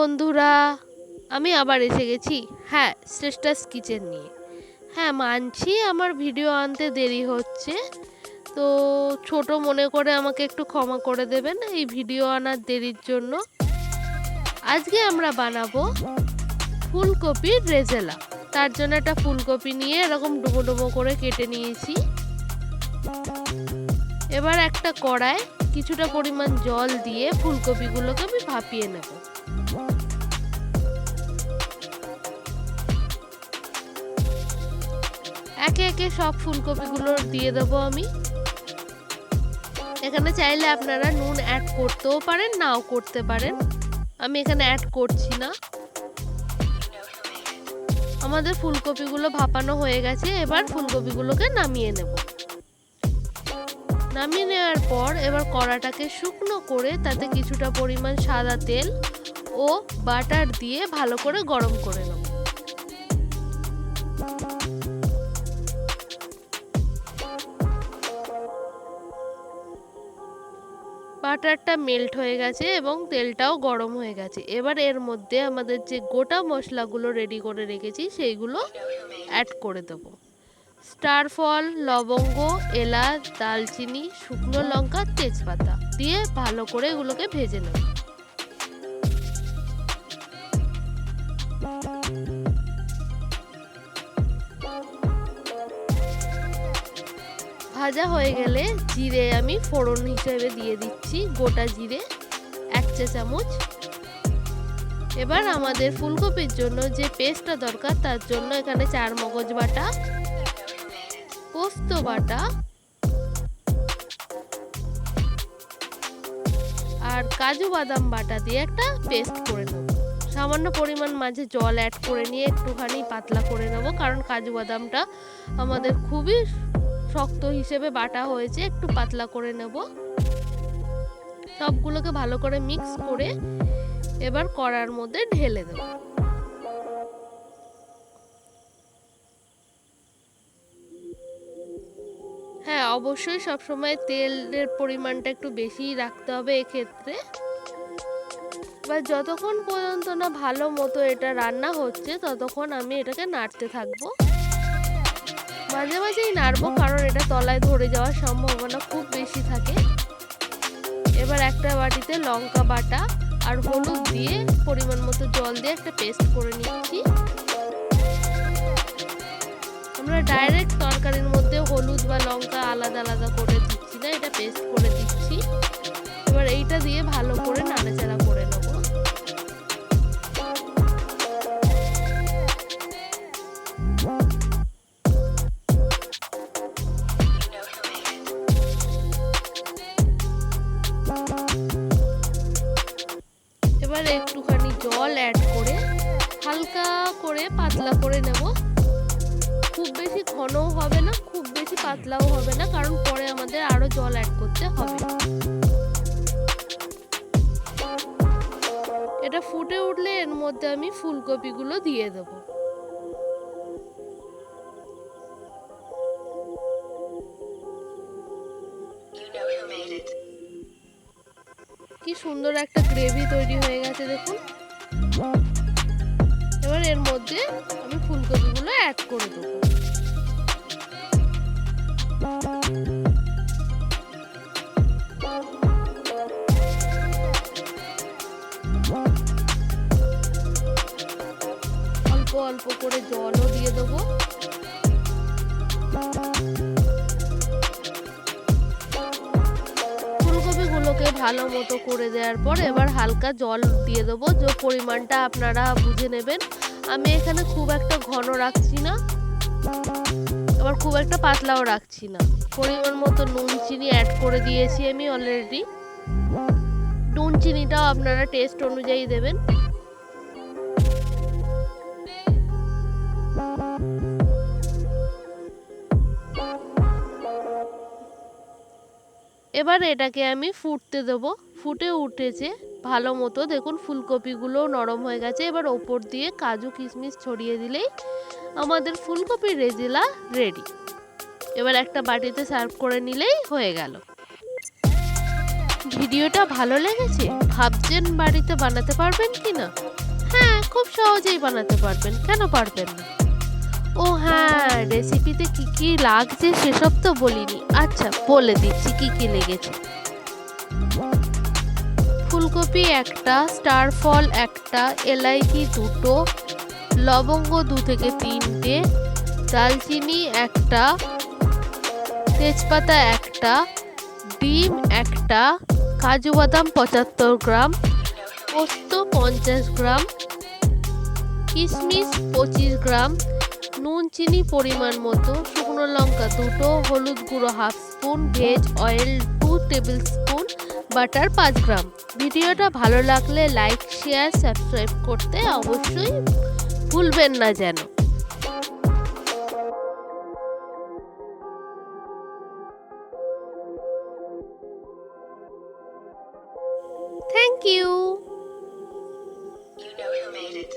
বন্ধুরা, আমি আবার এসে গেছি শ্রেষ্ঠাস কিচেন নিয়ে। মানছি আমার ভিডিও আনতে দেরি হচ্ছে, তো ছোট মনে করে আমাকে একটু ক্ষমা করে দেবেন এই ভিডিও আনার দেরির জন্য। আজকে আমরা বানাবো ফুলকপির রেজালা। তার জন্য একটা ফুলকপি নিয়ে এরকম ডুবো ডুবো করে কেটে নিয়েছি। এবার একটা কড়ায় কিছুটা পরিমাণ জল দিয়ে ফুলকপিগুলোকে আমি ভাপিয়ে নেব। একে একে সব ফুলকপিগুলো দিয়ে দেবো আমি। এখানে চাইলে আপনারা নুন অ্যাড করতেও পারেন, নাও করতে পারেন। আমি এখানে অ্যাড করছি না। আমাদের ফুলকপিগুলো ভাপানো হয়ে গেছে, এবার ফুলকপিগুলোকে নামিয়ে নেব। নামিয়ে নেওয়ার পর এবার কড়াটাকে শুকনো করে তাতে কিছুটা পরিমাণ সাদা তেল ও বাটার দিয়ে ভালো করে গরম করে নেব। বাটারটা মেল্ট হয়ে গেছে এবং তেলটাও গরম হয়ে গেছে। এবার এর মধ্যে আমাদের যে গোটা মশলাগুলো রেডি করে রেখেছি সেইগুলো অ্যাড করে দেবো। স্টার ফল, লবঙ্গ, এলাচ, দালচিনি, শুকনো লঙ্কা, তেজপাতা দিয়ে ভালো করে এগুলোকে ভেজে নেব। ভাজা হয়ে গেলে জিরে আমি ফোড়ন হিসেবে দিয়ে দিচ্ছি, গোটা জিরে 1 চা চামচ। এবার আমাদের ফুলকপির জন্য যে পেস্টটা দরকার তার জন্য এখানে 4 মগজ বাটা, পোস্ত বাটা আর কাজু বাদাম বাটা দিয়ে একটা পেস্ট করে নেব। সামান্য পরিমাণ মাঝে জল অ্যাড করে নিয়ে একটুখানি পাতলা করে নেব, কারণ কাজু বাদামটা আমাদের খুবই শক্ত হিসেবে বাটা হয়েছে, একটু পাতলা করে নেব। সবগুলোকে ভালো করে মিক্স করে এবার কড়ার মধ্যে ঢেলে দেব। অবশ্যই সবসময় তেলের পরিমাণটা একটু বেশিই রাখতে হবে এক্ষেত্রে। এবার যতক্ষণ পর্যন্ত না ভালো মতো এটা রান্না হচ্ছে ততক্ষণ আমি এটাকে নাড়তে থাকবো। মাঝে মাঝেই নাড়বো, কারণ এটা তলায় ধরে যাওয়ার সম্ভাবনা খুব বেশি থাকে। এবার একটা বাটিতে লঙ্কা বাটা আর হলুদ দিয়ে পরিমাণ মতো জল দিয়ে একটা পেস্ট করে নিচ্ছি। আমরা ডাইরেক্ট তরকারির মধ্যে হলুদ বা লঙ্কা আলাদা আলাদা করে দিচ্ছি না, এটা পেস্ট করে দিচ্ছি। এবার এইটা দিয়ে ভালো করে নাড়াচাড়া করে নেব। এবার একটুখানি জল অ্যাড করে হালকা করে পাতলা করে নেব। খুব বেশি ঘনও হবে না, খুব বেশি পাতলাও হবে না, কারণ পরে আমাদের আরো জল অ্যাড করতে হবে। এটা ফুটে উঠলে এর মধ্যে আমি ফুলকপিগুলো দিয়ে দেব। কি সুন্দর একটা গ্রেভি তৈরি হয়ে গেছে দেখুন। এবার এর মধ্যে আমি ফুলকপিগুলো অ্যাড করে দেবো। অল্প অল্প করে জলও দিয়ে দেবো। ফুলকপিগুলোকে ভালো মতো করে দেওয়ার পর এবার হালকা জল দিয়ে দেবো, যে পরিমাণটা আপনারা বুঝে নেবেন। আমি এখানে খুব একটা ঘন রাখছি না, আবার খুব একটা পাতলাও রাখছি না। পরিমাণ মতো নুন চিনি অ্যাড করে দিয়েছি আমি অলরেডি। নুন চিনিটাও আপনারা টেস্ট অনুযায়ী দেবেন। এবার এটাকে আমি ফুটতে দেবো। ফুটে উঠেছে ভালো মতো, দেখুন ফুলকপিগুলো নরম হয়ে গেছে। এবার ওপর দিয়ে কাজু কিশমিশ ছড়িয়ে দিলেই আমাদের ফুলকপির রেজালা রেডি। এবার একটা বাটিতে সার্ভ করে নিলেই হয়ে গেল। ভিডিওটা ভালো লেগেছে? ভাবছেন বাড়িতে বানাতে পারবেন কিনা? হ্যাঁ, খুব সহজেই বানাতে পারবেন, কেন পারবেন না? ও হ্যাঁ, রেসিপিতে কি কি লাগছে সেসব তো বলিনি। আচ্ছা, বলে দিচ্ছি কি কি লেগেছে। ফুলকপি একটা, স্টার ফল একটা, এলাইচি দুটো, লবঙ্গ 2 থেকে 3টে, দালচিনি একটা, তেজপাতা একটা, ডিম একটা, কাজু বাদাম 75 গ্রাম, পোস্ত 50 গ্রাম, কিশমিশ 25 গ্রাম, নুন চিনি পরিমাণ মতো, শুকনো লঙ্কা দুটো, হলুদ গুঁড়ো 1/2 spoon, veg oil 2 table spoon, butter 5 গ্রাম। ভিডিওটা ভালো লাগলে লাইক, শেয়ার, সাবস্ক্রাইব করতে অবশ্যই ভুলবেন না যেন। Thank you. You know who made it.